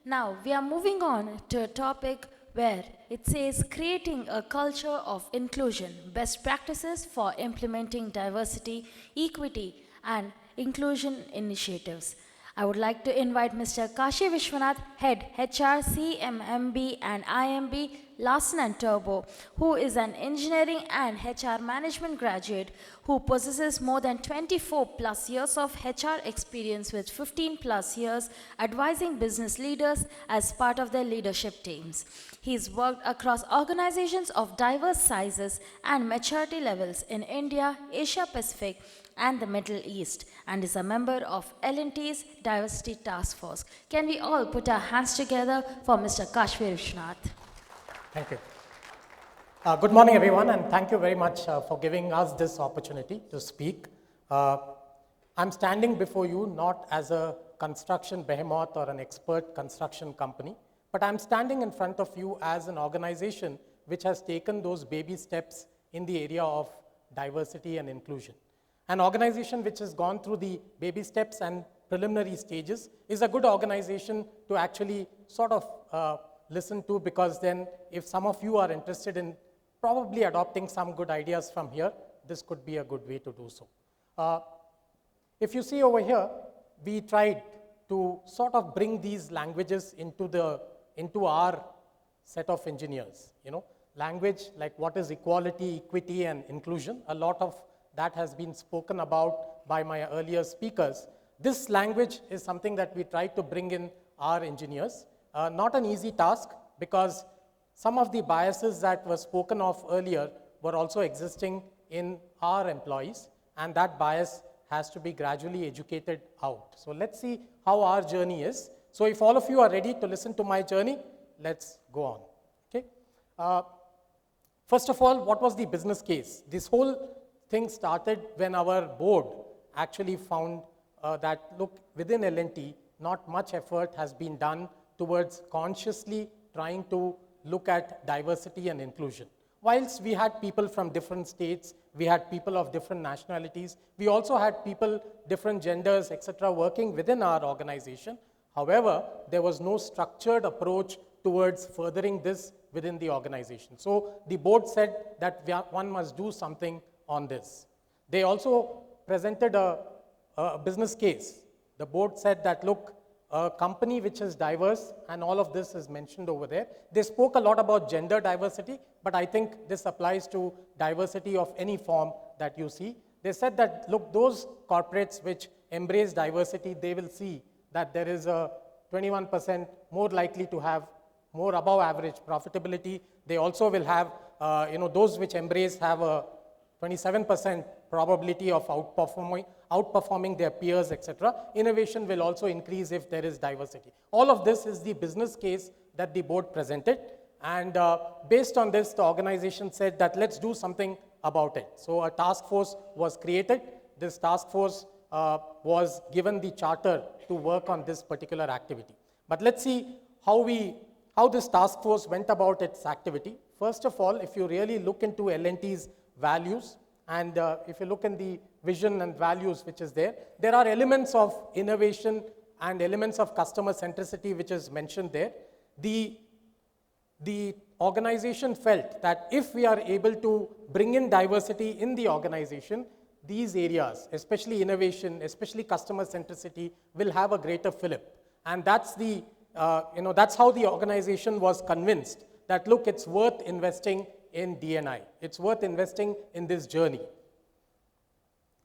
Now we are moving on to a topic where it says creating a culture of inclusion, best practices for implementing diversity, equity, and inclusion initiatives. I would like to invite Mr. Kashi Viswanath, Head HR-CMMB and IMB, Larsen and Toubro, who is an engineering and HR management graduate who possesses more than 24 plus years of HR experience with 15 plus years advising business leaders as part of their leadership teams. He's worked across organizations of diverse sizes and maturity levels in India, Asia Pacific, and the Middle East, and is a member of L&T's Diversity Task Force. Can we all put our hands together for Mr. Kashi Viswanath? Thank you. Good morning, everyone, and thank you very much for giving us this opportunity to speak. I'm standing before you not as a construction behemoth or an expert construction company, but I'm standing in front of you as an organization which has taken those baby steps in the area of diversity and inclusion. An organization which has gone through the baby steps and preliminary stages is a good organization to actually sort of listen to, because then if some of you are interested in probably adopting some good ideas from here, this could be a good way to do so. If you see over here, we tried to sort of bring these languages into our set of engineers. Language like what is equality, equity, and inclusion. A lot of that has been spoken about by my earlier speakers. This language is something that we try to bring in our engineers. Not an easy task, because some of the biases that were spoken of earlier were also existing in our employees, and that bias has to be gradually educated out. So let's see how our journey is. So if all of you are ready to listen to my journey, let's go on. Okay. First of all, what was the business case? This whole thing started when our board actually found that, look, within L&T, not much effort has been done towards consciously trying to look at diversity and inclusion. Whilst we had people from different states, we had people of different nationalities, we also had people, different genders, etc., working within our organization. However, there was no structured approach towards furthering this within the organization. So the board said that one must do something on this. They also presented a business case. The board said that, look, a company which is diverse, and all of this is mentioned over there. They spoke a lot about gender diversity, but I think this applies to diversity of any form that you see. They said that, look, those corporates which embrace diversity, they will see that there is a 21% more likely to have more above average profitability. They also will have, those which embrace have a 27% probability of outperforming their peers, etc. Innovation will also increase if there is diversity. All of this is the business case that the board presented, and based on this, the organization said that let's do something about it. So a task force was created. This task force was given the charter to work on this particular activity. But let's see how this task force went about its activity. First of all, if you really look into L&T's values, and if you look in the vision and values which is there, there are elements of innovation and elements of customer centricity which is mentioned there. The organization felt that if we are able to bring in diversity in the organization, these areas, especially innovation, especially customer centricity, will have a greater fillip. And that's that's how the organization was convinced that, look, it's worth investing in D&I. It's worth investing in this journey.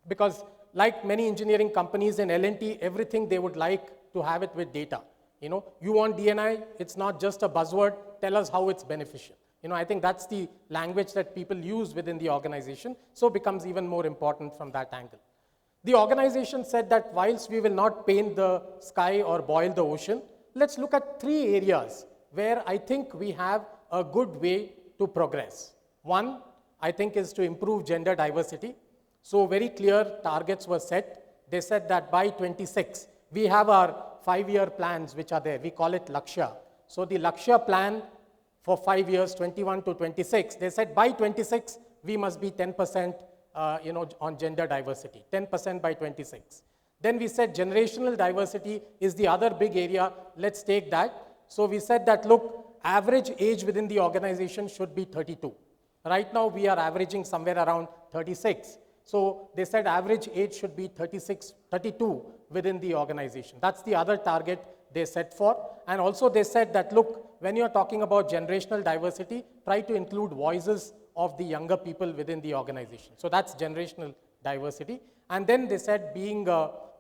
Because like many engineering companies in L&T, everything they would like to have it with data. You want D&I, it's not just a buzzword, tell us how it's beneficial. I think that's the language that people use within the organization, so it becomes even more important from that angle. The organization said that whilst we will not paint the sky or boil the ocean, let's look at 3 areas where I think we have a good way to progress. One, I think, is to improve gender diversity. So very clear targets were set. They said that by 26, we have our 5-year plans which are there. We call it Lakshya. So the Lakshya plan for 5 years, 21 to 26, they said by 26, we must be 10% on gender diversity, 10% by 26. Then we said generational diversity is the other big area. Let's take that. So we said that, look, average age within the organization should be 32. Right now, we are averaging somewhere around 36. So they said average age should be 36, 32 within the organization. That's the other target they set for. And also they said that, look, when you're talking about generational diversity, try to include voices of the younger people within the organization. So that's generational diversity. And then they said being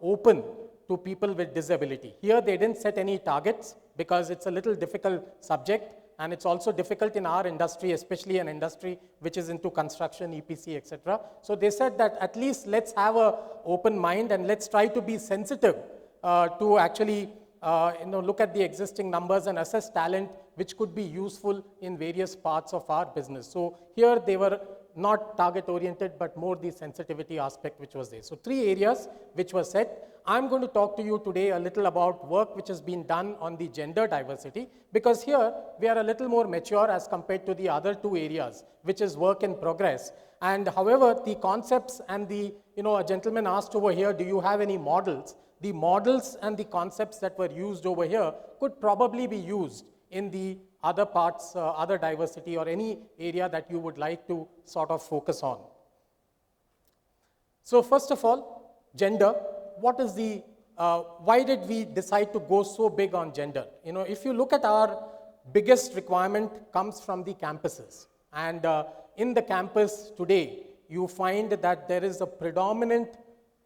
open to people with disability. Here they didn't set any targets because it's a little difficult subject, and it's also difficult in our industry, especially an industry which is into construction, EPC, etc. So they said that at least let's have an open mind and let's try to be sensitive to actually look at the existing numbers and assess talent which could be useful in various parts of our business. So here they were not target oriented, but more the sensitivity aspect which was there. So 3 areas which were set. I'm going to talk to you today a little about work which has been done on the gender diversity, because here we are a little more mature as compared to the other 2 areas, which is work in progress. And however, the concepts and the, a gentleman asked over here, do you have any models? The models and the concepts that were used over here could probably be used in the other parts, other diversity, or any area that you would like to sort of focus on. So first of all, gender. What is the, why did we decide to go so big on gender? If you look at our biggest requirement comes from the campuses. And in the campus today, you find that there is a predominant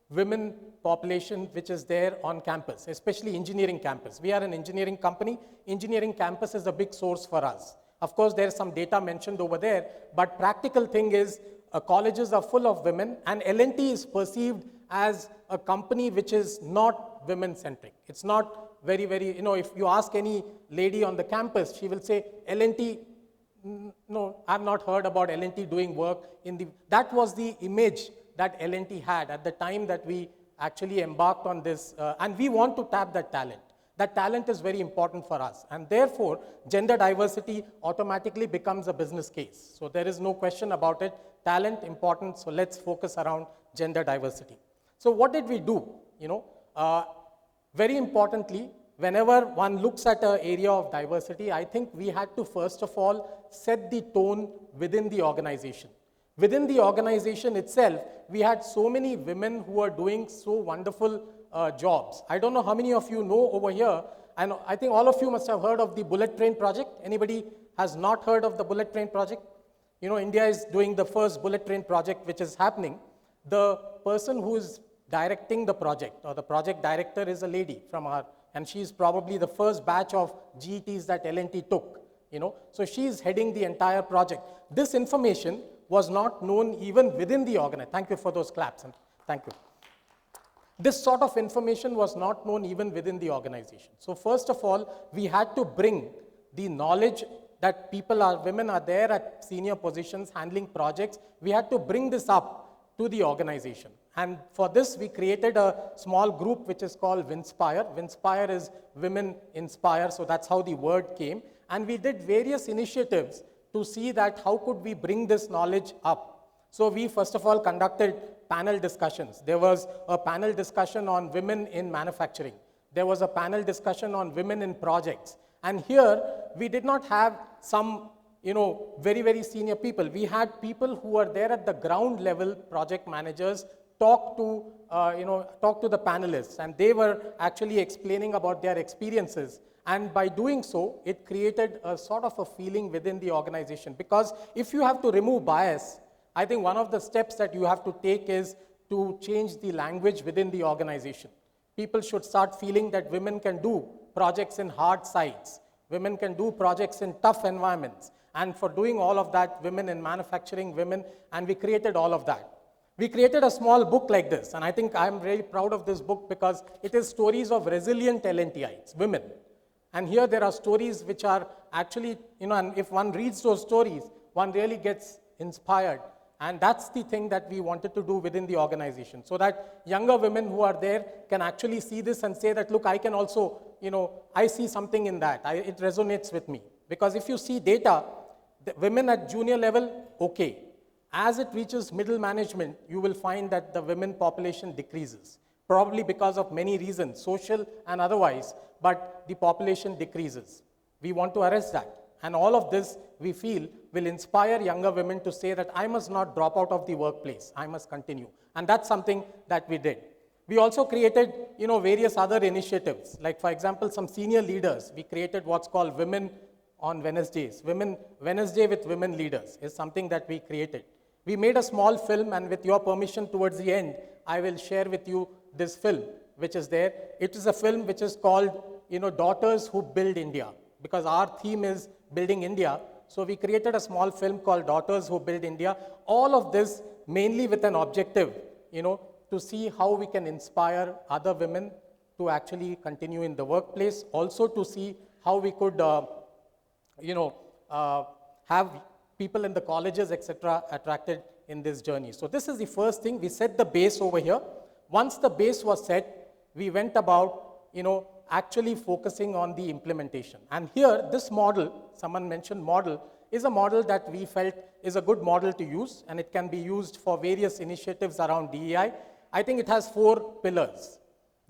women population which is there on campus, especially engineering campus. We are an engineering company. Engineering campus is a big source for us. Of course, there is some data mentioned over there, but practical thing is colleges are full of women, and L&T is perceived as a company which is not women-centric. It's not very, if you ask any lady on the campus, she will say, L&T, no, I've not heard about L&T doing work in the, that was the image that L&T had at the time that we actually embarked on this, and we want to tap that talent. That talent is very important for us, and therefore, gender diversity automatically becomes a business case. So there is no question about it. Talent important, so let's focus around gender diversity. So what did we do? Very importantly, whenever one looks at an area of diversity, I think we had to first of all set the tone within the organization. Within the organization itself, we had so many women who are doing so wonderful jobs. I don't know how many of you know over here, and I think all of you must have heard of the bullet train project. Anybody has not heard of the bullet train project? India is doing the first bullet train project which is happening. The person who is directing the project, or the project director, is a lady from our, and she's probably the first batch of GETs that L&T took. So she's heading the entire project. This information was not known even within the organization. Thank you for those claps, and thank you. This sort of information was not known even within the organization. So first of all, we had to bring the knowledge that women are there at senior positions handling projects. We had to bring this up to the organization. And for this, we created a small group which is called Winspire. Winspire is Women Inspire, so that's how the word came. And we did various initiatives to see that how could we bring this knowledge up. So we first of all conducted panel discussions. There was a panel discussion on women in manufacturing. There was a panel discussion on women in projects. And here, we did not have some very, very senior people. We had people who were there at the ground level, project managers, talk to the panelists, and they were actually explaining about their experiences. And by doing so, it created a sort of a feeling within the organization. Because if you have to remove bias, I think one of the steps that you have to take is to change the language within the organization. People should start feeling that women can do projects in hard sites. Women can do projects in tough environments. And for doing all of that, women in manufacturing, and we created all of that. We created a small book like this, and I think I'm really proud of this book because it is stories of resilient L&Tites, women. And here there are stories which are actually, and if one reads those stories, one really gets inspired. And that's the thing that we wanted to do within the organization, so that younger women who are there can actually see this and say that, look, I can also, I see something in that. It resonates with me. Because if you see data, the women at junior level, okay. As it reaches middle management, you will find that the women population decreases, probably because of many reasons, social and otherwise, but the population decreases. We want to arrest that. And all of this, we feel, will inspire younger women to say that I must not drop out of the workplace, I must continue. And that's something that we did. We also created, various other initiatives. Like, for example, some senior leaders, we created what's called Women on Wednesdays. Wednesday with Women Leaders is something that we created. We made a small film, and with your permission towards the end, I will share with you this film, which is there. It is a film which is called, Daughters Who Build India, because our theme is building India. So we created a small film called Daughters Who Build India. All of this mainly with an objective, to see how we can inspire other women to actually continue in the workplace. Also to see how we could, have people in the colleges, etc., attracted in this journey. So this is the first thing. We set the base over here. Once the base was set, we went about, actually focusing on the implementation. And here, this model, someone mentioned model, is a model that we felt is a good model to use, and it can be used for various initiatives around DEI. I think it has 4 pillars.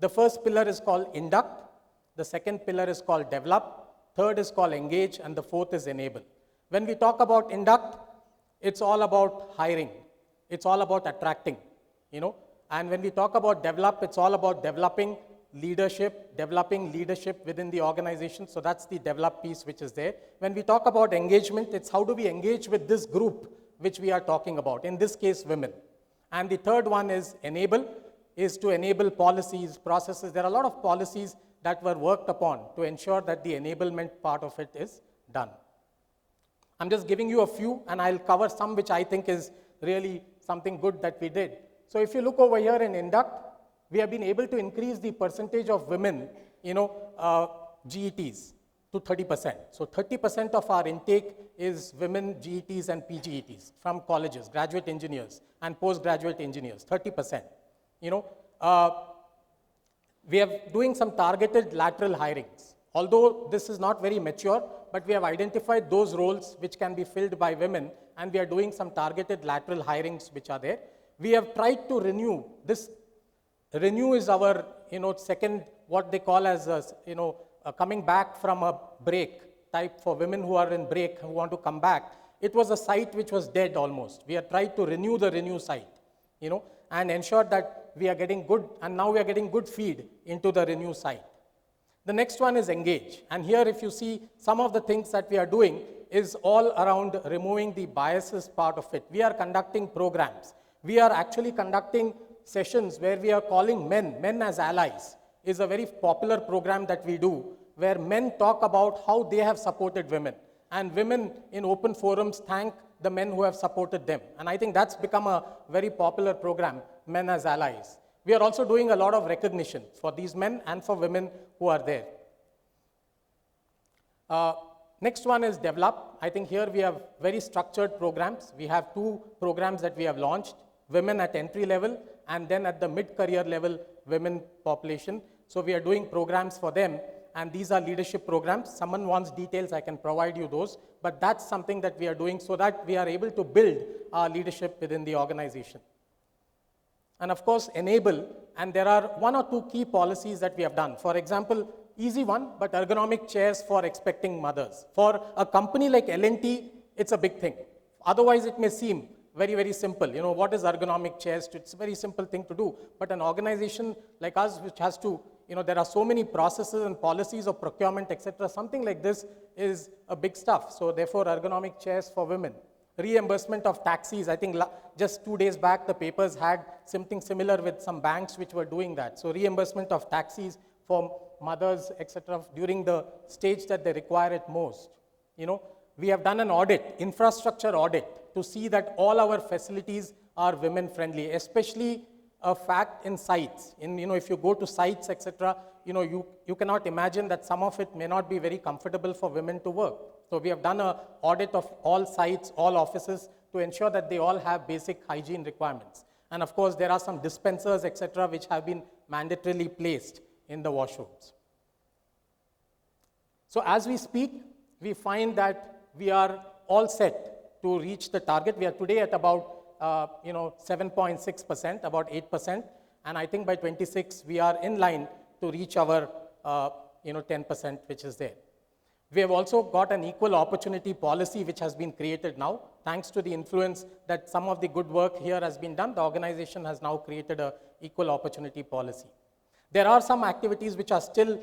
The first pillar is called induct, the second pillar is called develop, third is called engage, and the fourth is enable. When we talk about induct, it's all about hiring, it's all about attracting, and when we talk about develop, it's all about developing leadership within the organization. So that's the develop piece which is there. When we talk about engagement, it's how do we engage with this group which we are talking about, in this case women. And the third one is enable, is to enable policies, processes. There are a lot of policies that were worked upon to ensure that the enablement part of it is done. I'm just giving you a few, and I'll cover some which I think is really something good that we did. So if you look over here in induct, we have been able to increase the percentage of women, GETs to 30%. So 30% of our intake is women GETs and PGETs from colleges, graduate engineers and postgraduate engineers, 30%. We are doing some targeted lateral hirings. Although this is not very mature, but we have identified those roles which can be filled by women, and we are doing some targeted lateral hirings which are there. We have tried to renew this. Renew is our, second, what they call as, coming back from a break type for women who are in break, who want to come back. It was a site which was dead almost. We have tried to renew the renew site, and ensure that we are getting good, and now we are getting good feed into the renew site. The next one is engage. And here, if you see, some of the things that we are doing is all around removing the biases part of it. We are conducting programs. We are actually conducting sessions where we are calling men as allies. Is a very popular program that we do, where men talk about how they have supported women, and women in open forums thank the men who have supported them. And I think that's become a very popular program, Men as Allies. We are also doing a lot of recognition for these men and for women who are there. Next one is develop. I think here we have very structured programs. We have 2 programs that we have launched, women at entry level, and then at the mid-career level, women population. So we are doing programs for them, and these are leadership programs. Someone wants details, I can provide you those, but that's something that we are doing so that we are able to build our leadership within the organization. And of course, enable, and there are 1 or 2 key policies that we have done. For example, easy one, but ergonomic chairs for expecting mothers. For a company like L&T, it's a big thing. Otherwise, it may seem very, very simple. What is ergonomic chairs? It's a very simple thing to do. But an organization like us, which has to, there are so many processes and policies of procurement, etc. Something like this is a big stuff. So therefore, ergonomic chairs for women. Reimbursement of taxis. I think just 2 days back, the papers had something similar with some banks which were doing that. So reimbursement of taxis for mothers, etc. during the stage that they require it most. We have done an audit, infrastructure audit, to see that all our facilities are women friendly, especially a fact in sites. If you go to sites, etc., you cannot imagine that some of it may not be very comfortable for women to work. So we have done an audit of all sites, all offices, to ensure that they all have basic hygiene requirements. And of course, there are some dispensers, etc., which have been mandatorily placed in the washrooms. So as we speak, we find that we are all set to reach the target. We are today at about 7.6%, about 8%, and I think by 26 we are in line to reach our 10%, which is there. We have also got an equal opportunity policy which has been created now. Thanks to the influence that some of the good work here has been done, the organization has now created an equal opportunity policy. There are some activities which are still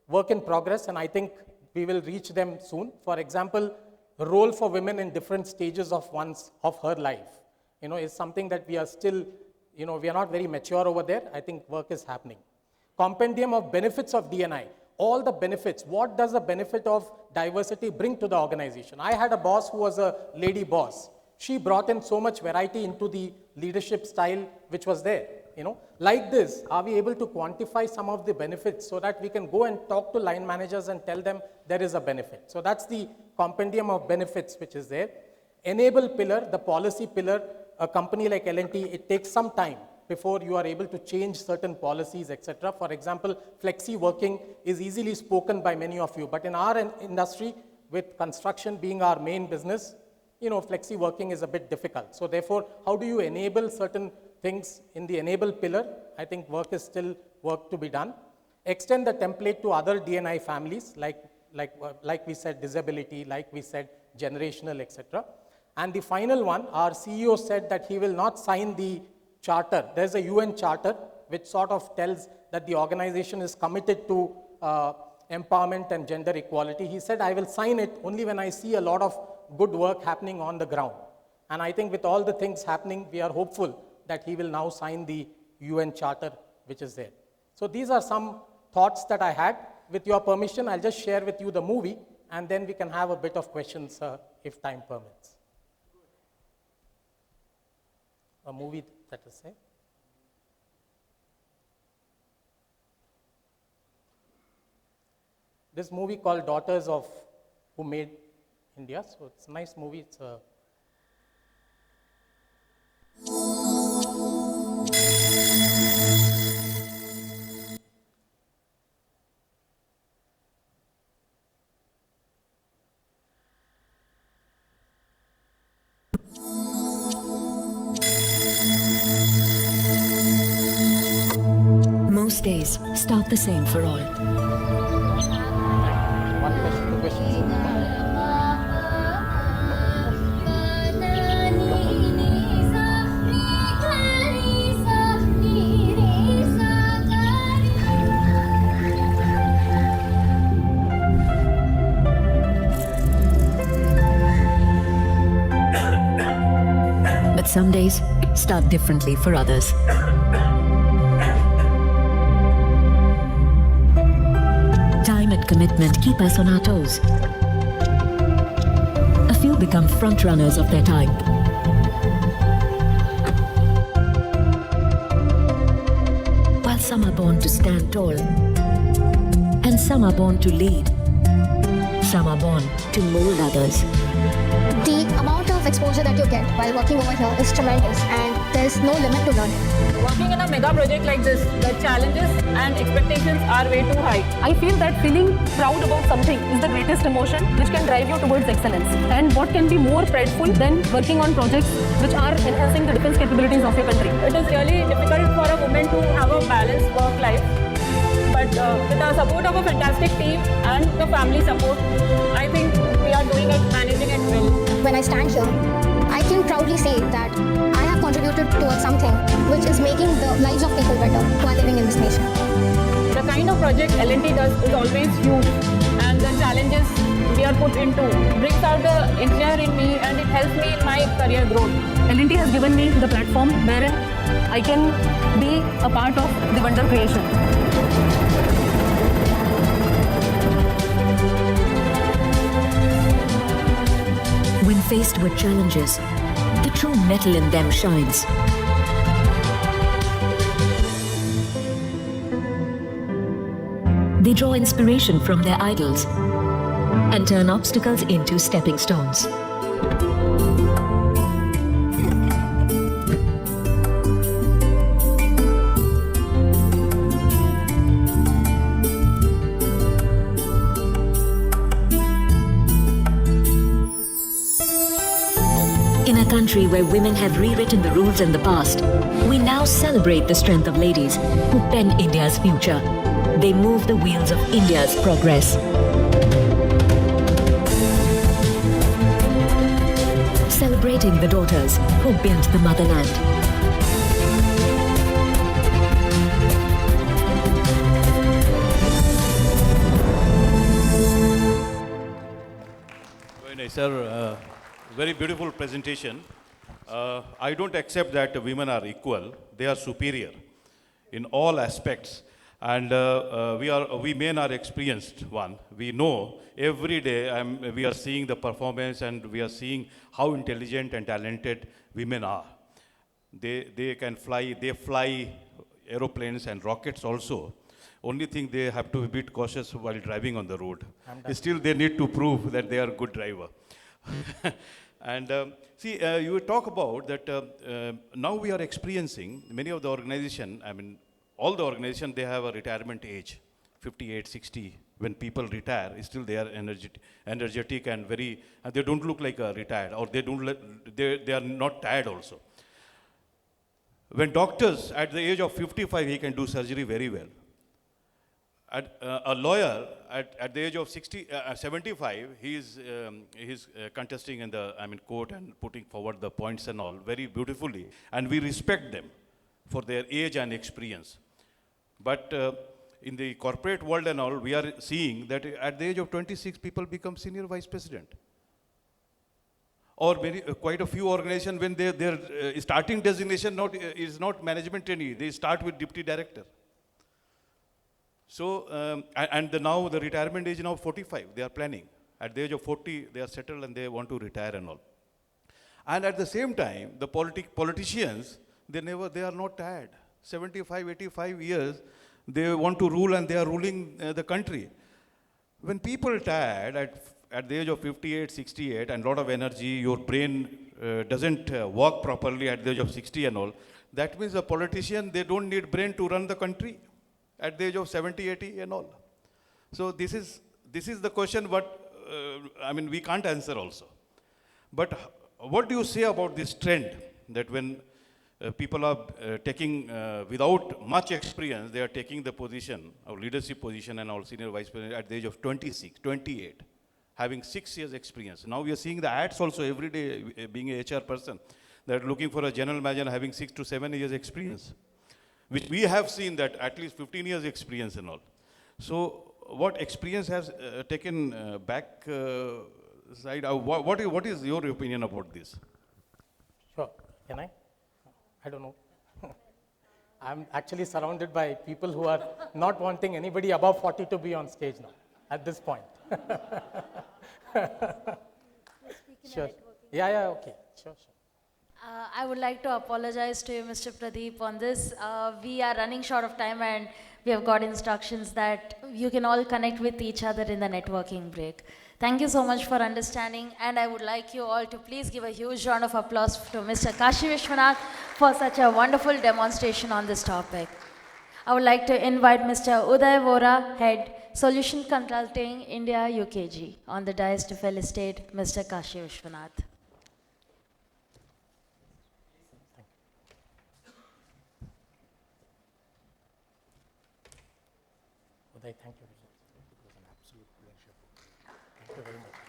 work in progress, and I think we will reach them soon. For example, the role for women in different stages of her life, is something that we are still, we are not very mature over there. I think work is happening. Compendium of benefits of D&I. All the benefits. What does the benefit of diversity bring to the organization? I had a boss who was a lady boss. She brought in so much variety into the leadership style which was there. Like this, are we able to quantify some of the benefits so that we can go and talk to line managers and tell them there is a benefit? So that's the compendium of benefits which is there. Enable pillar, the policy pillar, a company like L&T, it takes some time before you are able to change certain policies, etc. For example, flexi working is easily spoken by many of you, but in our industry, with construction being our main business, flexi working is a bit difficult. So therefore, how do you enable certain things in the enable pillar? I think work is still work to be done. Extend the template to other D&I families, like we said, disability, like we said, generational, etc. And the final one, our CEO said that he will not sign the charter. There's a UN charter which sort of tells that the organization is committed to empowerment and gender equality. He said, I will sign it only when I see a lot of good work happening on the ground. And I think with all the things happening, we are hopeful that he will now sign the UN charter which is there. So these are some thoughts that I had. With your permission, I'll just share with you the movie, and then we can have a bit of questions if time permits. A movie, that is say. This movie called Daughters of Who Made India. So it's a nice movie. It's a Most days start the same for all. one question, two questions. But some days start differently for others. Time and commitment keep us on our toes. A few become front runners of their time. While some are born to stand tall, and some are born to lead. Some are born to mold others. The amount of exposure that you get while working over here is tremendous, and there's no limit to learning. Working in a mega project like this, the challenges and expectations are way too high. I feel that feeling proud about something is the greatest emotion which can drive you towards excellence. And what can be more prideful than working on projects which are enhancing the defense capabilities of your country? It is really difficult for a woman to have a balanced work life. But with the support of a fantastic team and the family support, I think we are doing it, managing it well. When I stand here, I can proudly say that I have contributed towards something which is making the lives of people better who are living in this nation. The kind of project L&T does is always huge, and the challenges we are put into brings out the engineer in me, and it helps me in my career growth. L&T has given me the platform wherein I can be a part of the wonder creation. When faced with challenges, the true metal in them shines. They draw inspiration from their idols and turn obstacles into stepping stones. In a country where women have rewritten the rules in the past, we now celebrate the strength of ladies who pen India's future. They move the wheels of India's progress. celebrating the daughters who built the motherland. Very nice, sir. Very beautiful presentation. I don't accept that women are equal. They are superior in all aspects. And we men are experienced one. We know every day we are seeing the performance and we are seeing how intelligent and talented women are. They can fly, they fly aeroplanes and rockets also. Only thing they have to be a bit cautious while driving on the road. Still they need to prove that they are good driver. And see, you talk about that now we are experiencing many of the organization, all the organization, they have a retirement age, 58, 60. When people retire, still they are energetic and very, and they don't look like retired, or they are not tired also. When doctors at the age of 55, he can do surgery very well. A lawyer at the age of 75, he is contesting in the court and putting forward the points and all very beautifully, and we respect them for their age and experience. But in the corporate world and all, we are seeing that at the age of 26, people become senior vice president. Or quite a few organizations, when their starting designation is not management trainee, they start with deputy director. So, now the retirement age now 45, they are planning. At the age of 40, they are settled and they want to retire and all. And at the same time, the politicians, they are not tired. 75, 85 years, they want to rule and they are ruling the country. When people tired at the age of 58, 68, and a lot of energy, your brain doesn't work properly at the age of 60 and all, that means a politician, they don't need brain to run the country at the age of 70, 80 and all. So this is the question, but we can't answer also. But what do you say about this trend that when people are taking, without much experience, they are taking the position, or leadership position and all senior vice president at the age of 26, 28, having 6 years experience. Now we are seeing the ads also every day, being a HR person, that are looking for a general manager having 6 to 7 years experience, which we have seen that at least 15 years experience and all. So what experience has taken back side? What is your opinion about this? Sure. Can I? I don't know. I'm actually surrounded by people who are not wanting anybody above 40 to be on stage now, at this point. Sure. Yeah, okay. Sure. I would like to apologize to you, Mr. Pradeep, on this. We are running short of time and we have got instructions that you can all connect with each other in the networking break. Thank you so much for understanding, and I would like you all to please give a huge round of applause to Mr. Kashi Viswanath for such a wonderful demonstration on this topic. I would like to invite Mr. Uday Vora, Head, Solution Consulting, India, UKG, on the dais to felicitate Mr. Kashi Viswanath. Uday, thank you. It was an absolute pleasure. Thank you very much.